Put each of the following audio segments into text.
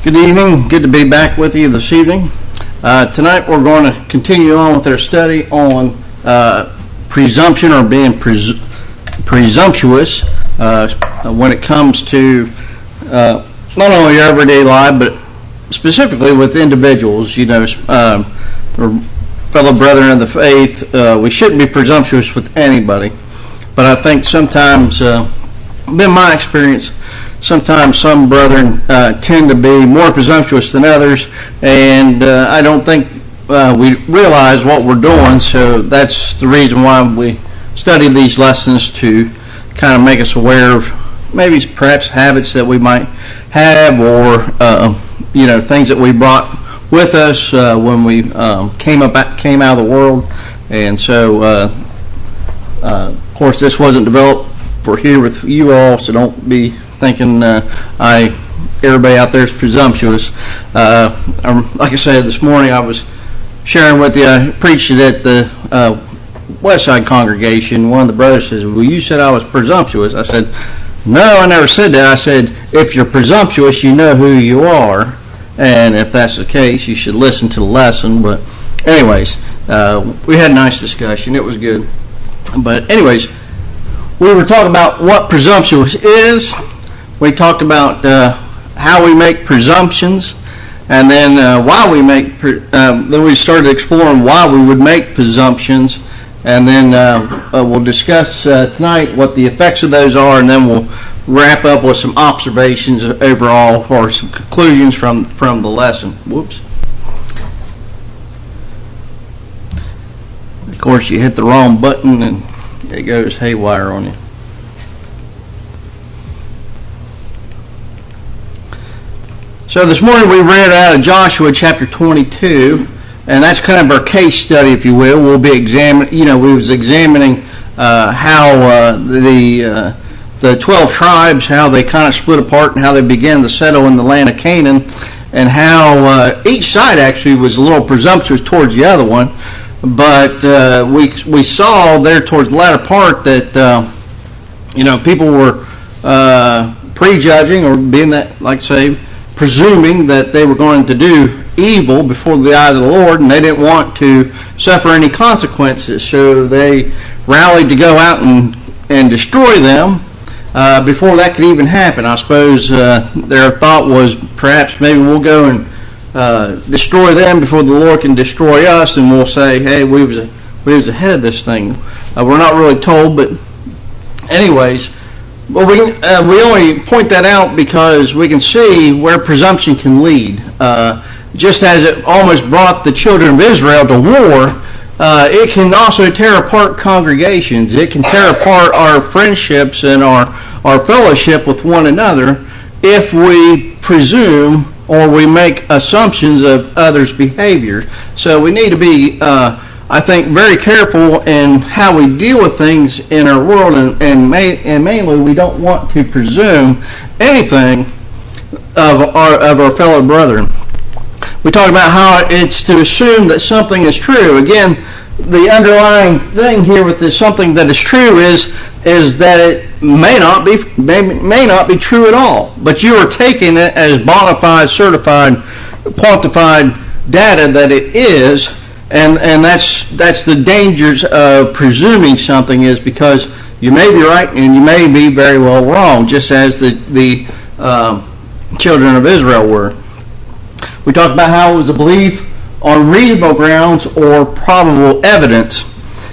Good evening. Good to be back with you this evening. Tonight we're going to continue on with our study on presumption or being presumptuous when it comes to not only your everyday life, but specifically with individuals, or fellow brethren in the faith. We shouldn't be presumptuous with anybody. But I think sometimes, in my experience, sometimes some brethren tend to be more presumptuous than others, and I don't think we realize what we're doing, so that's the reason why we study these lessons, to kind of make us aware of maybe perhaps habits that we might have, or things that we brought with us when we came out of the world. And so of course this wasn't developed for here with you all, so don't be thinking everybody out there is presumptuous. Like I said this morning, I was sharing with you, I preached it at the Westside congregation. One of the brothers says, "Well, you said I was presumptuous." I said, "No, I never said that. I said, if you're presumptuous, you know who you are, and if that's the case, you should listen to the lesson." But anyways, we had a nice discussion. It was good. But anyways, we were talking about what presumptuous is. We talked about how we make presumptions, and then why we make. Then we started exploring why we would make presumptions, and then we'll discuss tonight what the effects of those are, and then we'll wrap up with some observations overall or some conclusions from the lesson. Whoops! Of course, you hit the wrong button, and it goes haywire on you. So this morning we read out of Joshua chapter 22, and that's kind of our case study, if you will. We'll be we was examining how the 12 tribes, how they kind of split apart and how they began to settle in the land of Canaan, and how each side actually was a little presumptuous towards the other one. But we saw there towards the latter part that people were prejudging, or being that, like say, presuming that they were going to do evil before the eyes of the Lord, and they didn't want to suffer any consequences, so they rallied to go out and destroy them before that could even happen. I suppose their thought was perhaps maybe we'll go and destroy them before the Lord can destroy us, and we'll say, hey, we was ahead of this thing. We're not really told, but anyways. Well, we only point that out because we can see where presumption can lead. Just as it almost brought the children of Israel to war, it can also tear apart congregations. It can tear apart our friendships and our fellowship with one another if we presume or we make assumptions of others' behavior. So we need to be I think very careful in how we deal with things in our world, and mainly we don't want to presume anything of our fellow brethren. We talk about how it's to assume that something is true. Again, the underlying thing here with this something that is true is that it may not be true at all, but you are taking it as bona fide, certified, quantified data that it is. And that's the dangers of presuming something, is because you may be right and you may be very well wrong, just as the children of Israel were. We talked about how it was a belief on reasonable grounds or probable evidence,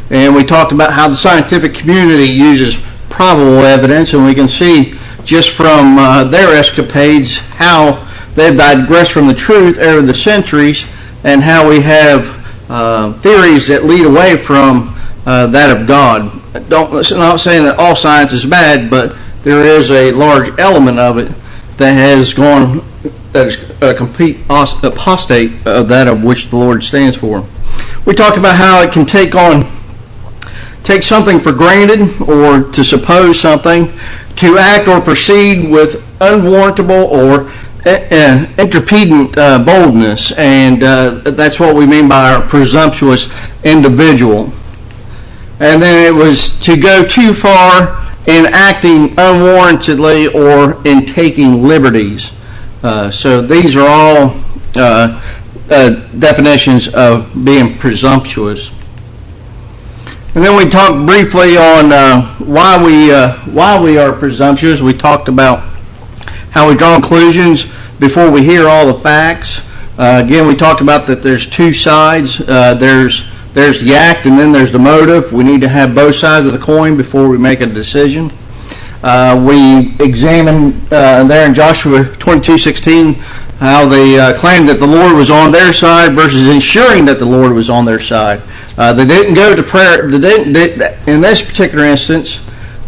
and we talked about how the scientific community uses probable evidence, and we can see just from their escapades how they've digressed from the truth over the centuries, and how we have theories that lead away from that of God. I'm not saying that all science is bad, but there is a large element of it that is a complete apostate of that of which the Lord stands for. We talked about how it can take something for granted, or to suppose something, to act or proceed with unwarrantable or interpedant boldness, and that's what we mean by our presumptuous individual. And then it was to go too far in acting unwarrantedly or in taking liberties. So these are all definitions of being presumptuous. And then we talked briefly on why we are presumptuous. We talked about how we draw conclusions before we hear all the facts. Again, we talked about that there's two sides. There's the act, and then there's the motive. We need to have both sides of the coin before we make a decision. We examined there in Joshua 22:16 how they claimed that the Lord was on their side versus ensuring that the Lord was on their side. They didn't go to prayer. In this particular instance,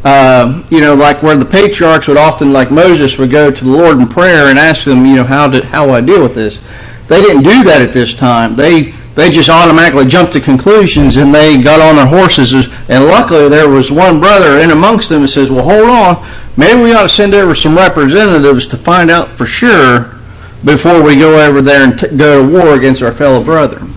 like where the patriarchs would often, like Moses, would go to the Lord in prayer and ask him, how do I deal with this? They didn't do that at this time. They just automatically jumped to conclusions, and they got on their horses. And luckily, there was one brother in amongst them that says, well, hold on. Maybe we ought to send over some representatives to find out for sure before we go over there and go to war against our fellow brethren.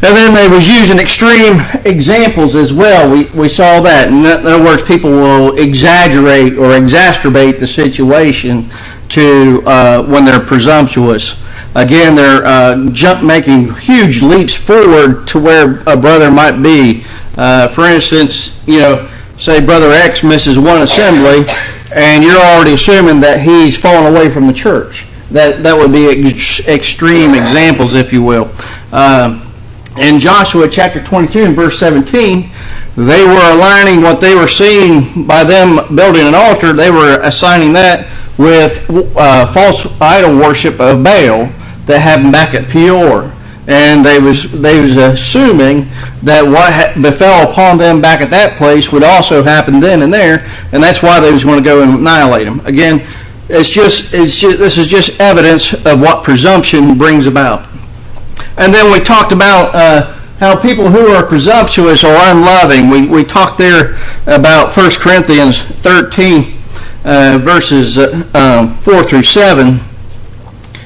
And then they was using extreme examples as well. We saw that. In other words, people will exaggerate or exacerbate the situation to when they're presumptuous. Again, they're making huge leaps forward to where a brother might be. For instance, say Brother X misses one assembly, and you're already assuming that he's fallen away from the church. That would be extreme examples, if you will. In Joshua chapter 22 and verse 17, they were aligning what they were seeing by them building an altar. They were assigning that with false idol worship of Baal that happened back at Peor. And they was assuming that what befell upon them back at that place would also happen then and there, and that's why they was going to go and annihilate them. Again, this is just evidence of what presumption brings about. And then we talked about how people who are presumptuous or unloving. We talked there about 1 Corinthians 13, verses 4 through 7.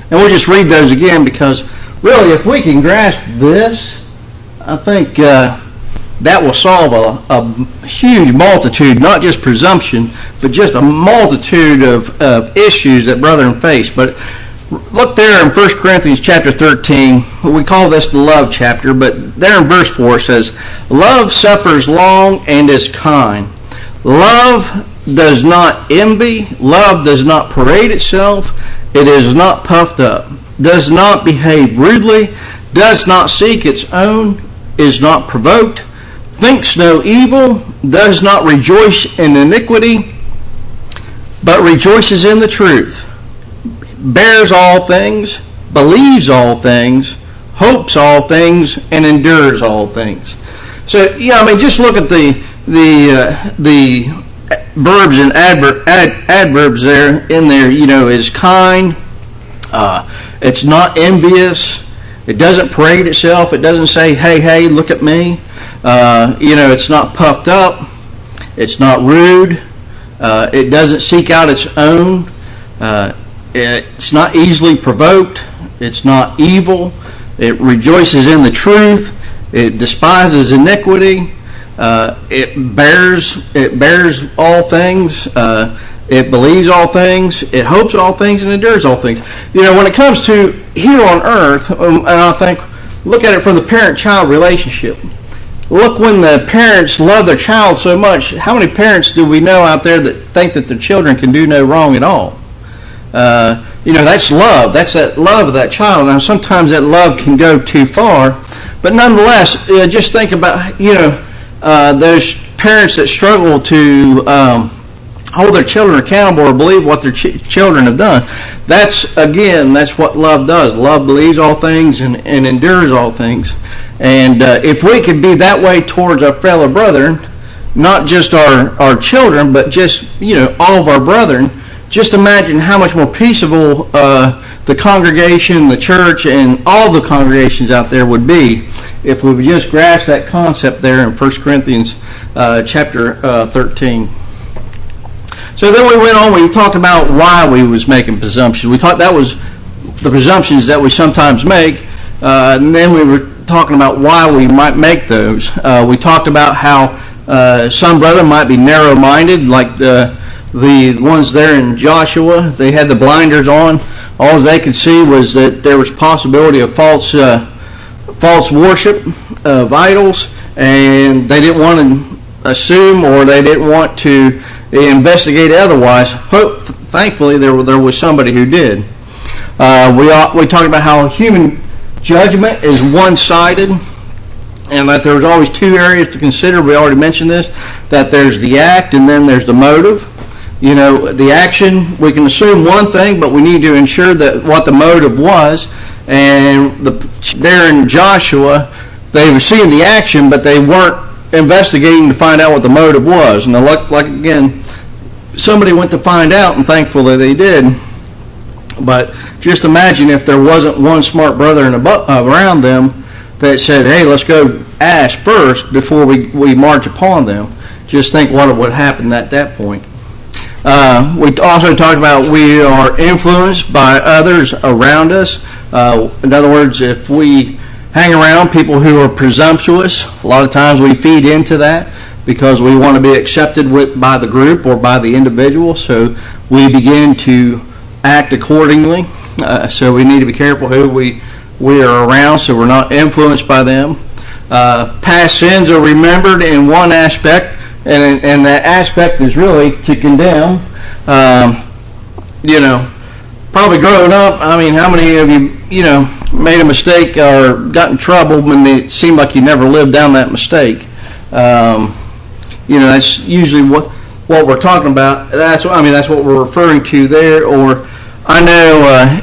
And we'll just read those again because really if we can grasp this, I think that will solve a huge multitude, not just presumption, but just a multitude of issues that brethren face. But look there in 1 Corinthians chapter 13. We call this the love chapter, but there in verse 4 it says, love suffers long and is kind. Love does not envy. Love does not parade itself. It is not puffed up. Does not behave rudely. Does not seek its own. Is not provoked. Thinks no evil. Does not rejoice in iniquity, but rejoices in the truth. Bears all things, believes all things, hopes all things, and endures all things. So, just look at the verbs and adverbs there in there. Is kind. It's not envious. It doesn't parade itself. It doesn't say, hey, look at me. It's not puffed up. It's not rude. It doesn't seek out its own. It's not easily provoked. It's not evil. It rejoices in the truth. It despises iniquity. It bears all things. It believes all things. It hopes all things and endures all things. When it comes to here on earth, and I think, look at it from the parent-child relationship. Look, when the parents love their child so much, how many parents do we know out there that think that their children can do no wrong at all? That's love. That's that love of that child. Now, sometimes that love can go too far, but nonetheless, just think about, those parents that struggle to hold their children accountable or believe what their children have done. That's what love does. Love believes all things and endures all things. And if we could be that way towards our fellow brethren, not just our children, but just, all of our brethren, just imagine how much more peaceable the congregation, the church, and all the congregations out there would be if we would just grasp that concept there in 1 Corinthians chapter 13. So then we went on, we talked about why we was making presumptions. We thought that was the presumptions that we sometimes make, and then we were talking about why we might make those. We talked about how some brother might be narrow-minded, like The ones there in Joshua, they had the blinders on. All they could see was that there was possibility of false worship of idols, and they didn't want to assume, or they didn't want to investigate otherwise. Thankfully, there was somebody who did. We talked about how human judgment is one-sided, and that there's always two areas to consider. We already mentioned this, that there's the act and then there's the motive. You know, the action, we can assume one thing, but we need to ensure that what the motive was. And there in Joshua, they were seeing the action, but they weren't investigating to find out what the motive was. And again, somebody went to find out, and thankfully they did. But just imagine if there wasn't one smart brother around them that said, hey, let's go ask first before we march upon them. Just think what would happen at that point. We also talked about we are influenced by others around us. In other words, if we hang around people who are presumptuous, a lot of times we feed into that because we want to be accepted by the group or by the individual. So we begin to act accordingly. So we need to be careful who we are around so we're not influenced by them. Past sins are remembered in one aspect, and that aspect is really to condemn. Probably growing up, I mean, how many of you, made a mistake or got in trouble when it seemed like you never lived down that mistake? That's usually what we're talking about. That's what we're referring to there. Or I know,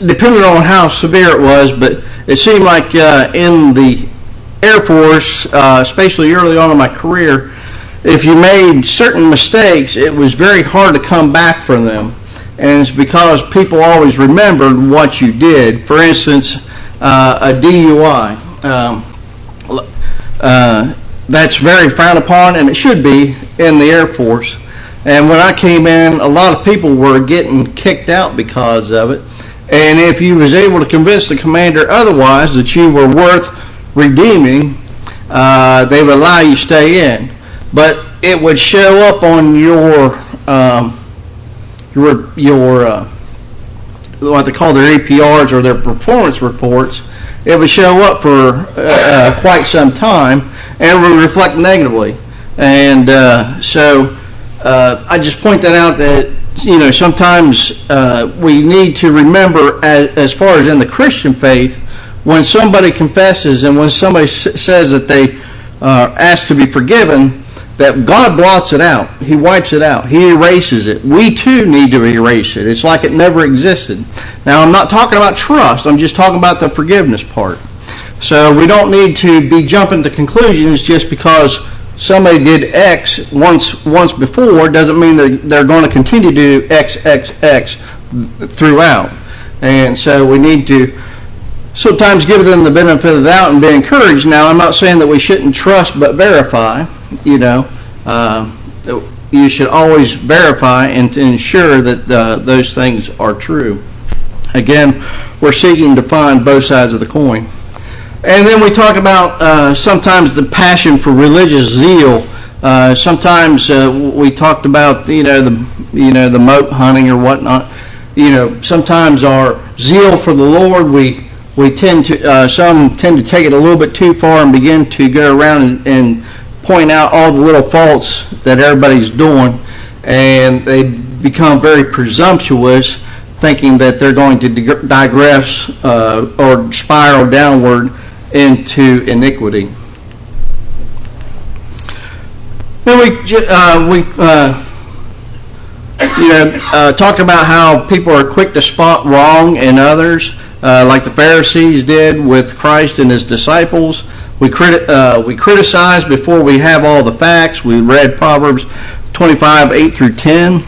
depending on how severe it was, but it seemed like in the Air Force, especially early on in my career, if you made certain mistakes, it was very hard to come back from them. And it's because people always remembered what you did. For instance, a DUI. That's very frowned upon, and it should be in the Air Force. And when I came in, a lot of people were getting kicked out because of it. And if you was able to convince the commander otherwise, that you were worth redeeming, they would allow you to stay in. But it would show up on your what they call their APRs or their performance reports. It would show up for quite some time and would reflect negatively. And so I just point that out that sometimes we need to remember, as far as in the Christian faith, when somebody confesses and when somebody says that they are asked to be forgiven, that God blots it out. He wipes it out. He erases it. We too need to erase it. It's like it never existed. Now, I'm not talking about trust. I'm just talking about the forgiveness part. So we don't need to be jumping to conclusions just because somebody did X once before doesn't mean that they're going to continue to do X throughout. And so we need to sometimes give them the benefit of the doubt and be encouraged. Now, I'm not saying that we shouldn't trust but verify. You should always verify and to ensure that those things are true. Again, we're seeking to find both sides of the coin. And then we talk about sometimes the passion for religious zeal. Sometimes we talked about the moat hunting or whatnot. Sometimes our zeal for the Lord, we tend to some tend to take it a little bit too far and begin to go around and point out all the little faults that everybody's doing, and they become very presumptuous, thinking that they're going to digress or spiral downward into iniquity. Then we talked about how people are quick to spot wrong in others, like the Pharisees did with Christ and his disciples. We criticize before we have all the facts. We read Proverbs 25, 8 through 10.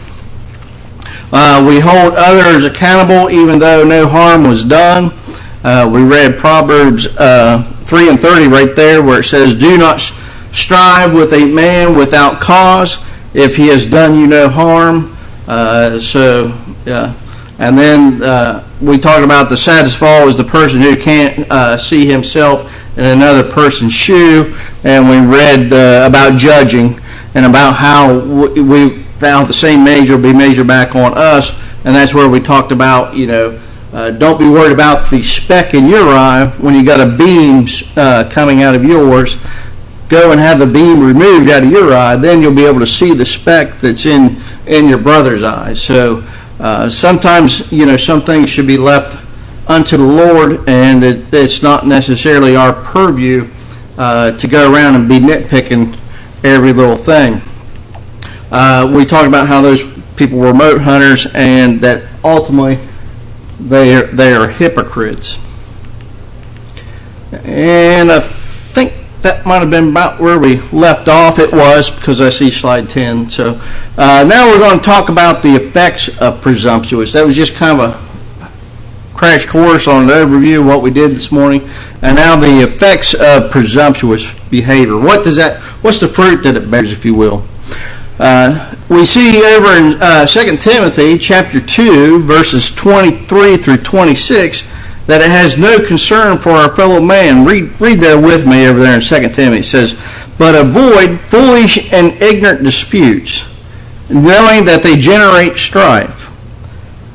We hold others accountable even though no harm was done. We read Proverbs 3 and 30 right there where it says, do not strive with a man without cause if he has done you no harm. And then we talk about the saddest of all is the person who can't see himself in another person's shoe, and we read about judging and about how now the same measure will be measured back on us, and that's where we talked about, don't be worried about the speck in your eye when you got a beam coming out of yours. Go and have the beam removed out of your eye, then you'll be able to see the speck that's in your brother's eye. So sometimes, some things should be left unto the Lord, and it's not necessarily our purview to go around and be nitpicking every little thing. We talked about how those people were mote hunters, and that ultimately they are hypocrites. And I think that might have been about where we left off. It was, because I see slide 10. So now we're going to talk about the effects of presumptuous. That was just kind of a crash course on an overview of what we did this morning. And now the effects of presumptuous behavior. What's the fruit that it bears, if you will? We see over in 2 Timothy chapter 2, verses 23 through 26, that it has no concern for our fellow man. Read there with me over there in 2 Timothy. It says, "But avoid foolish and ignorant disputes, knowing that they generate strife.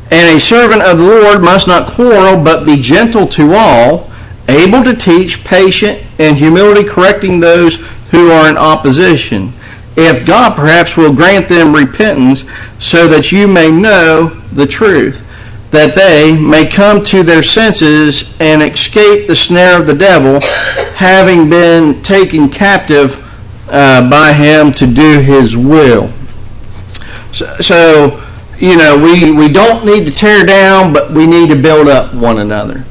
And a servant of the Lord must not quarrel, but be gentle to all, able to teach, patient, and humility correcting those who are in opposition. If God perhaps will grant them repentance, so that you may know the truth, that they may come to their senses and escape the snare of the devil, having been taken captive by him to do his will." So we don't need to tear down, but we need to build up one another.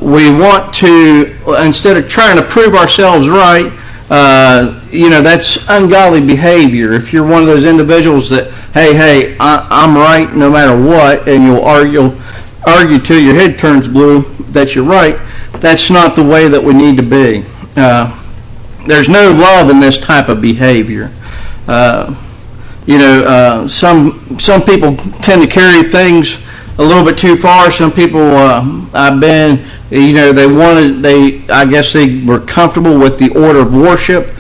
We want to, instead of trying to prove ourselves right, that's ungodly behavior. If you're one of those individuals that, hey, I'm right no matter what, and you'll argue till your head turns blue that you're right, that's not the way that we need to be. There's no love in this type of behavior. Some people tend to carry things a little bit too far. Some people, I guess they were comfortable with the order of worship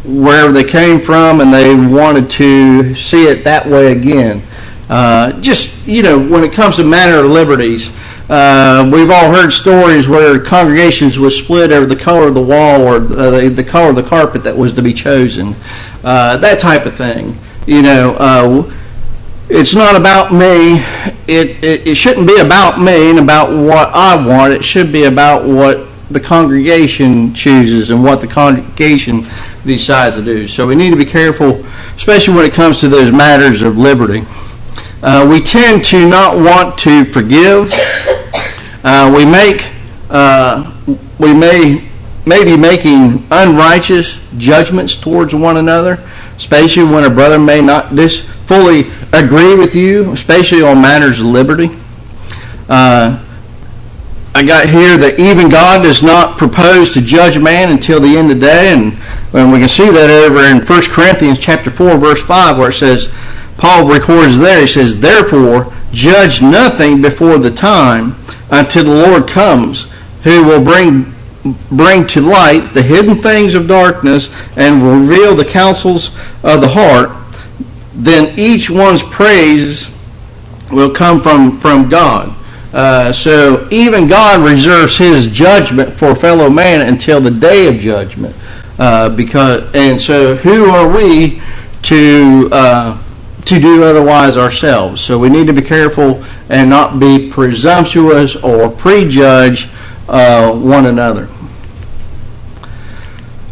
wherever they came from, and they wanted to see it that way again. When it comes to matter of liberties, we've all heard stories where congregations were split over the color of the wall or the color of the carpet that was to be chosen. That type of thing. It's not about me. It shouldn't be about me and about what I want. It should be about what the congregation chooses and what the congregation decides to do. So we need to be careful, especially when it comes to those matters of liberty. We tend to not want to forgive. We may be making unrighteous judgments towards one another, especially when a brother may not fully agree with you, especially on matters of liberty. I got here that even God does not propose to judge man until the end of the day, and we can see that over in 1 Corinthians chapter 4, verse 5, where it says, Paul records there, he says, "Therefore judge nothing before the time until the Lord comes, who will bring to light the hidden things of darkness and reveal the counsels of the heart. Then each one's praise will come from God." So even God reserves his judgment for fellow man until the day of judgment. So who are we to do otherwise ourselves? So we need to be careful and not be presumptuous or prejudge one another.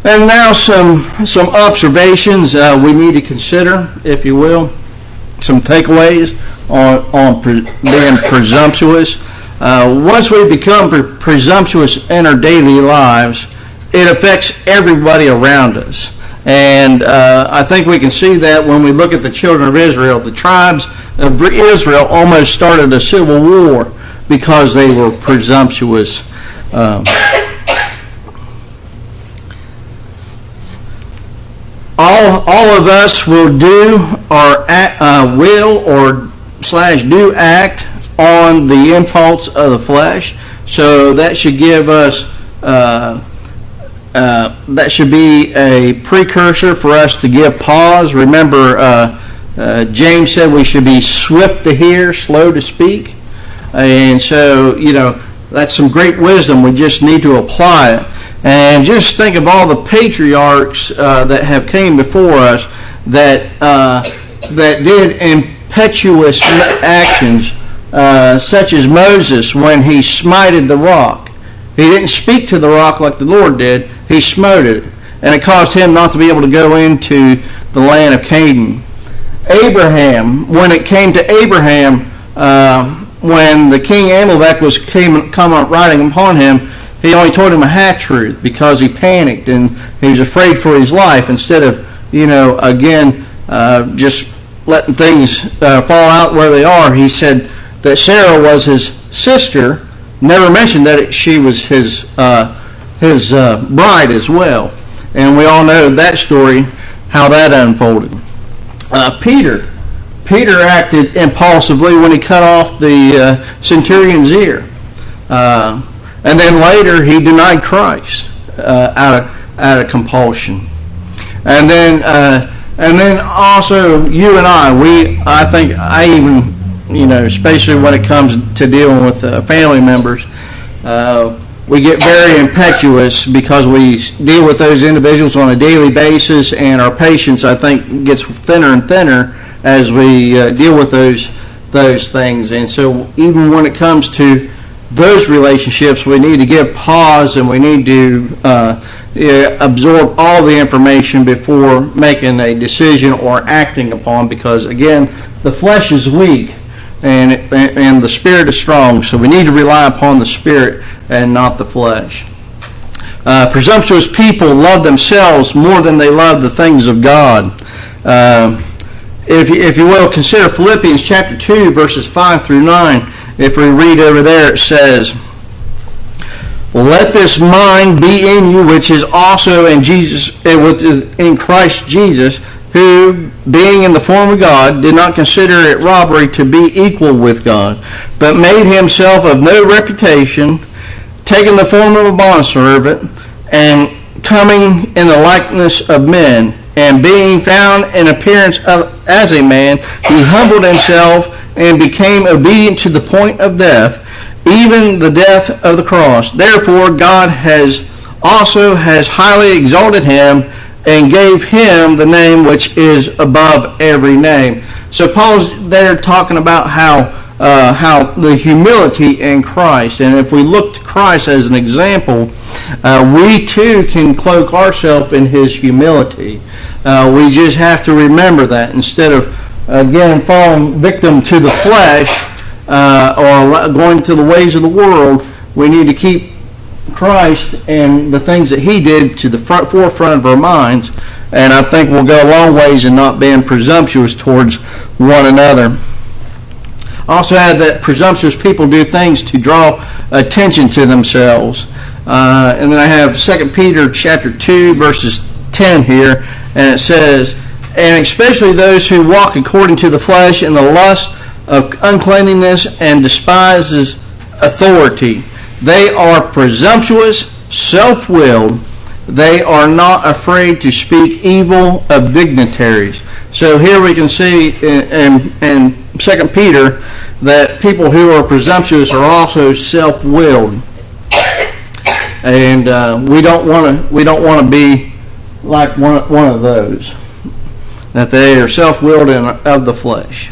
And now some observations we need to consider, if you will, some takeaways on being presumptuous. Once we become presumptuous in our daily lives, it affects everybody around us. And I think we can see that when we look at the children of Israel. The tribes of Israel almost started a civil war because they were presumptuous. All of us will do or do act on the impulse of the flesh. So that should give us that should be a precursor for us to give pause. Remember, James said we should be swift to hear, slow to speak. And so, that's some great wisdom. We just need to apply it. And just think of all the patriarchs that have came before us that did impetuous actions, such as Moses when he smited the rock. He didn't speak to the rock like the Lord did. He smote it. And it caused him not to be able to go into the land of Canaan. Abraham, when it came to Abraham, when the king Amalek was riding upon him, he only told him a half-truth because he panicked and he was afraid for his life instead of, just letting things fall out where they are. He said that Sarah was his sister, never mentioned that she was his bride as well. And we all know that story, how that unfolded. Peter acted impulsively when he cut off the centurion's ear. And then later he denied Christ out of compulsion. And then also you and I think I even, especially when it comes to dealing with family members, we get very impetuous because we deal with those individuals on a daily basis, and our patience, I think, gets thinner and thinner as we deal with those things. And so even when it comes to those relationships, we need to give pause and we need to absorb all the information before making a decision or acting upon, because again, the flesh is weak and the spirit is strong, so we need to rely upon the spirit and not the flesh. Presumptuous people love themselves more than they love the things of God. If you will, consider Philippians chapter 2, verses 5 through 9. If we read over there, it says, "Let this mind be in you, which is also in Christ Jesus, who, being in the form of God, did not consider it robbery to be equal with God, but made himself of no reputation, taking the form of a bondservant, and coming in the likeness of men, and being found in appearance as a man, he humbled himself and became obedient to the point of death, even the death of the cross. Therefore God has highly exalted him and gave him the name which is above every name." So Paul's there talking about how the humility in Christ, and if we look to Christ as an example, we too can cloak ourselves in his humility. We just have to remember that instead of again falling victim to the flesh or going to the ways of the world, we need to keep Christ and the things that he did to the forefront of our minds, and I think we'll go a long ways in not being presumptuous towards one another. Also add that presumptuous people do things to draw attention to themselves. And then I have 2 Peter chapter 2, verses 10 here, and it says, "And especially those who walk according to the flesh in the lust of uncleanness and despises authority. They are presumptuous, self-willed. They are not afraid to speak evil of dignitaries." So here we can see in 2 Peter that people who are presumptuous are also self-willed, and we don't want to be like one of those, that they are self-willed and of the flesh.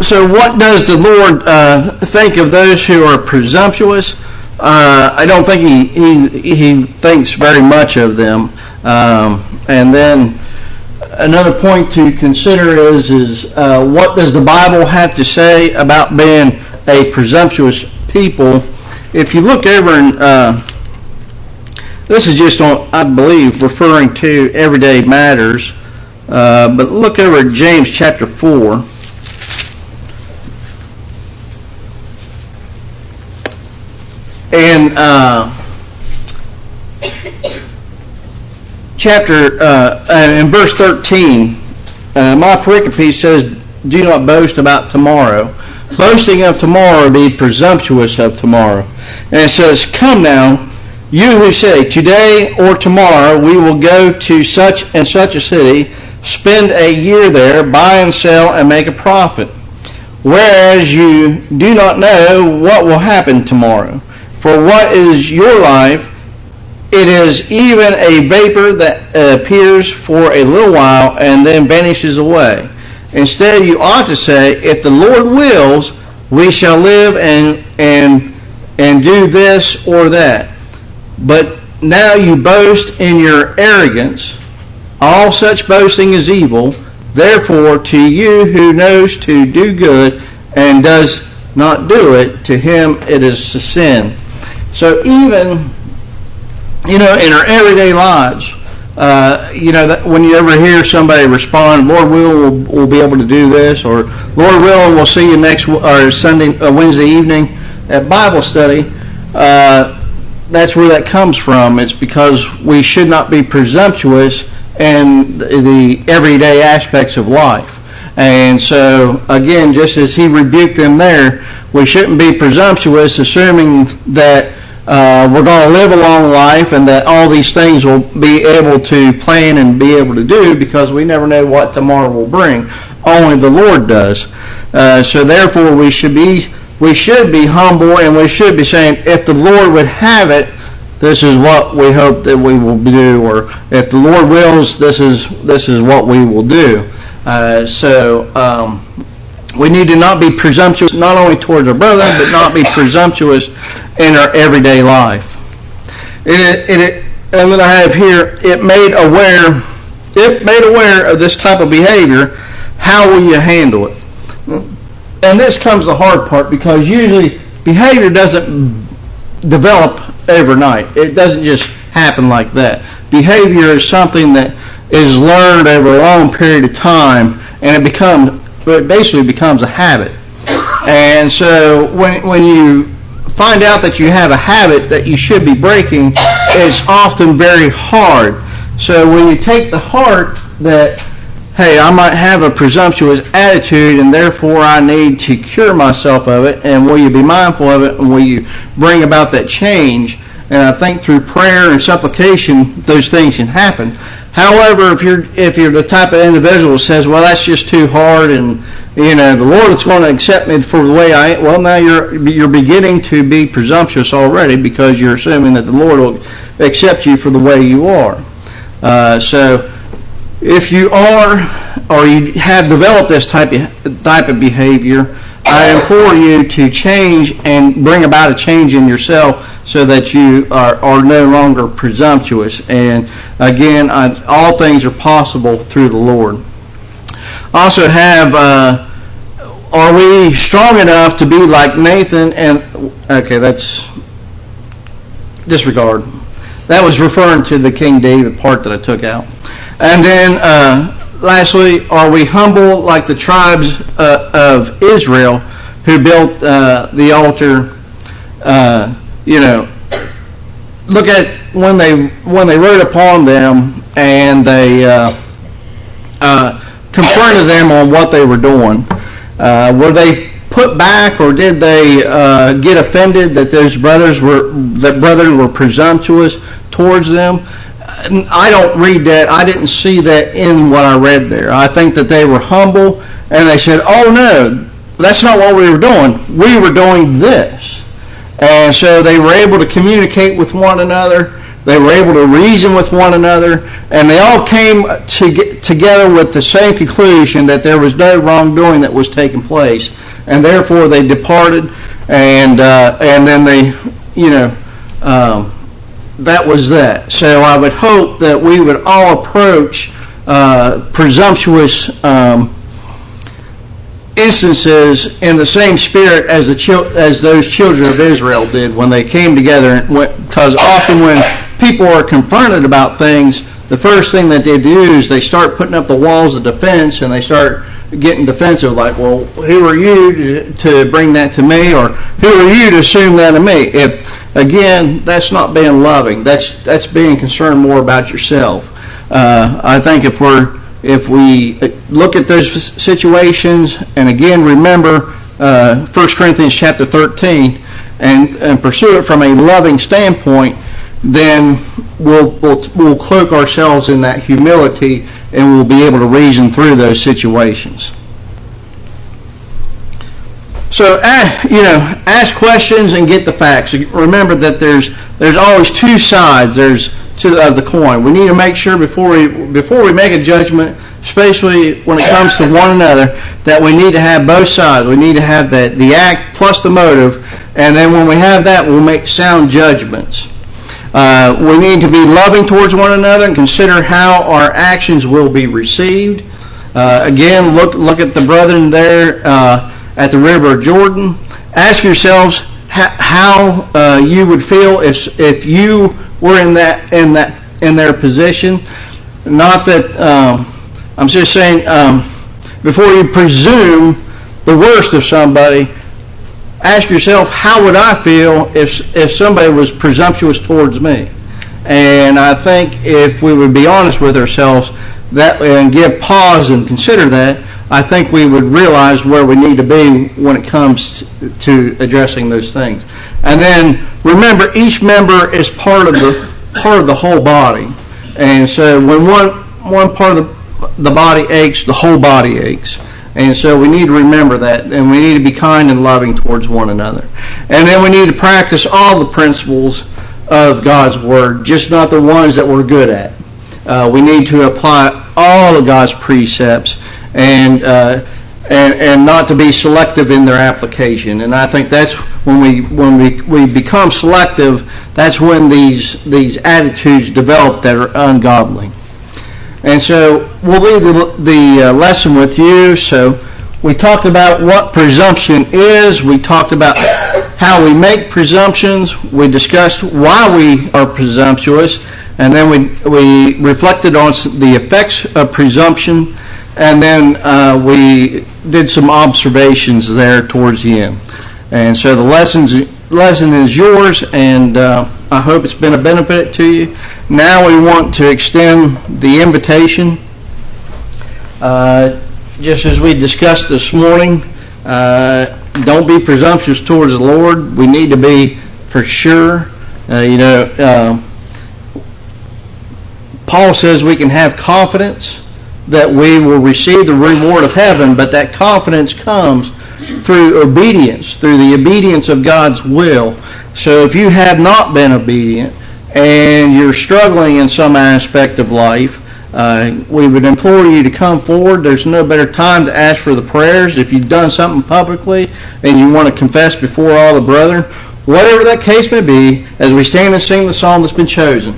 So what does the Lord think of those who are presumptuous? I don't think he thinks very much of them. And then another point to consider is what does the Bible have to say about being a presumptuous people? If you look over in, this is just on, I believe, referring to everyday matters, but look over at James chapter 4. And in verse 13, my pericope says, "Do not boast about tomorrow, boasting of tomorrow, be presumptuous of tomorrow. And it says, come now, you who say, today or tomorrow we will go to such and such a city, spend a year there, buy and sell, and make a profit. Whereas you do not know what will happen tomorrow. For what is your life? It is even a vapor that appears for a little while and then vanishes away. Instead, you ought to say, if the Lord wills, we shall live and do this or that. But now you boast in your arrogance. All such boasting is evil. Therefore, to you who knows to do good and does not do it, to him it is a sin. So even, in our everyday lives, that when you ever hear somebody respond, Lord willing, we'll be able to do this, or Lord willing, we'll see you next or Wednesday evening at Bible study. That's where that comes from. It's because we should not be presumptuous in the everyday aspects of life. And so, again, just as he rebuked them there, we shouldn't be presumptuous, assuming that we're going to live a long life and that all these things will be able to plan and be able to do, because we never know what tomorrow will bring. Only the Lord does. So therefore, we should be humble, and we should be saying, if the Lord would have it, this is what we hope that we will do, or if the Lord wills, this is what we will do. So we need to not be presumptuous, not only towards our brother, but not be presumptuous in our everyday life. And then I have here, if made aware of this type of behavior, how will you handle it? And this comes the hard part, because usually behavior doesn't develop overnight. It doesn't just happen like that. Behavior is something that is learned over a long period of time, and it basically becomes a habit. And so when you find out that you have a habit that you should be breaking, it's often very hard. So when you take the heart that, hey, I might have a presumptuous attitude and therefore I need to cure myself of it, and will you be mindful of it, and will you bring about that change? And I think through prayer and supplication, those things can happen. However, if you're the type of individual that says, well, that's just too hard, and the Lord is going to accept me for the way I am, well, now you're beginning to be presumptuous already, because you're assuming that the Lord will accept you for the way you are. So if you are, or you have developed this type of behavior, I implore you to change and bring about a change in yourself, so that you are no longer presumptuous. And again, all things are possible through the Lord. Also have, are we strong enough to be like Nathan? And okay, that's disregard. That was referring to the King David part that I took out. And then lastly, are we humble like the tribes of Israel who built the altar? Look at when they rode upon them and they confronted them on what they were doing. Were they put back, or did they get offended that those brothers were presumptuous towards them? I don't read that. I didn't see that in what I read there. I think that they were humble, and they said, oh no, that's not what we were doing. We were doing this. And so they were able to communicate with one another. They were able to reason with one another. And they all came together with the same conclusion, that there was no wrongdoing that was taking place. And therefore they departed. And then they, that was that. So I would hope that we would all approach presumptuous instances in the same spirit as those children of Israel did when they came together. Because often when people are confronted about things, the first thing that they do is they start putting up the walls of defense, and they start getting defensive, like, well, who are you to bring that to me, or who are you to assume that of me? Again, that's not being loving. That's being concerned more about yourself. I think if we look at those situations, and again remember 1 Corinthians chapter 13 and pursue it from a loving standpoint, then we'll cloak ourselves in that humility and we'll be able to reason through those situations. So, ask questions and get the facts. Remember that there's always two sides. There's of the coin. We need to make sure before we make a judgment, especially when it comes to one another, that we need to have both sides. We need to have the act plus the motive, and then when we have that, we'll make sound judgments. We need to be loving towards one another and consider how our actions will be received. Again, look at the brethren there at the river of Jordan. Ask yourselves how you would feel if you were in their position. Not that I'm just saying, before you presume the worst of somebody, ask yourself, how would I feel if somebody was presumptuous towards me? And I think if we would be honest with ourselves and give pause and consider that, I think we would realize where we need to be when it comes to addressing those things. And then remember, each member is part of the whole body. And so when one part of the body aches, the whole body aches. And so we need to remember that, and we need to be kind and loving towards one another. And then we need to practice all the principles of God's Word, just not the ones that we're good at. We need to apply all of God's precepts and not to be selective in their application. And I think that's when we become selective, that's when these attitudes develop that are ungodly. And so we'll leave the lesson with you. So we talked about what presumption is. We talked about how we make presumptions. We discussed why we are presumptuous. And then we reflected on the effects of presumption. And then we did some observations there towards the end. And so the lesson is yours, and I hope it's been a benefit to you. Now we want to extend the invitation. Just as we discussed this morning, don't be presumptuous towards the Lord. We need to be for sure. Paul says we can have confidence that we will receive the reward of heaven, but that confidence comes through obedience, through the obedience of God's will. So if you have not been obedient and you're struggling in some aspect of life, we would implore you to come forward. There's no better time to ask for the prayers. If you've done something publicly and you want to confess before all the brethren, whatever that case may be, as we stand and sing the song that's been chosen.